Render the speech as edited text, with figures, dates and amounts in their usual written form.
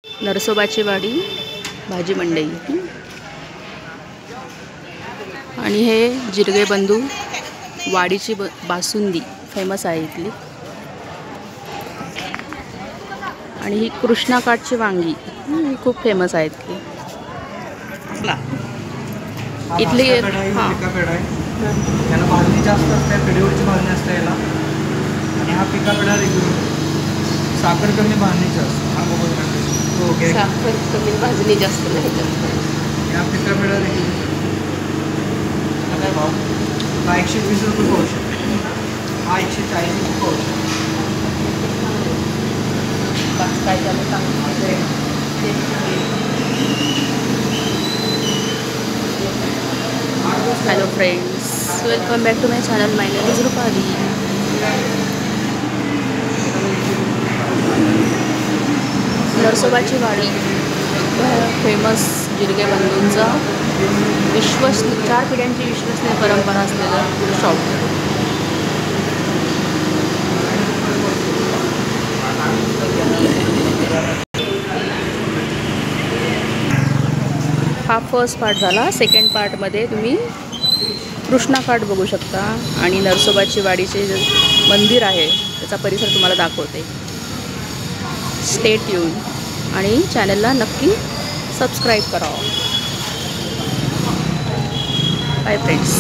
नरसोबाची वाडी भाजी मंडई आणि हे जिरगे बंधू वाडीची बासुंदी फेमस आहे इथली। आणि ही कृष्णाकाठची वांगी ही खूप फेमस आहे इथली। इथली हां याला भाजणी जास्त असते, पेढेवरची भाजणी असते याला। आणि हा पिका पेढा रेग्युलर साखर कमी भाजणी जास्त। ओके, साखर कमी भाजणी जास्त नाही या पिका पेढा रेग्युलर काय भाव? हा 120 रुपये पावशेर, हा 140 रुपये पावशेर। काय झालं सांग। Hello friends, welcome back to my channel. My name is Rupali. नरसोबाची वाडी फेमस जिरगे बंधूंचा 4 पिढ्यांची विश्वसनीय परंपरा असलेलं शॉप। हा फर्स्ट पार्ट झाला। सेकंड पार्टमध्ये तुम्ही कृष्णाकाठ बघू शकता आणि नरसोबाची वाडीचे जे मंदिर आहे त्याचा परिसर तुम्हाला दाखवते। स्टे ट्यून आणि चॅनलला नक्की सबस्क्राईब करा। Bye friends.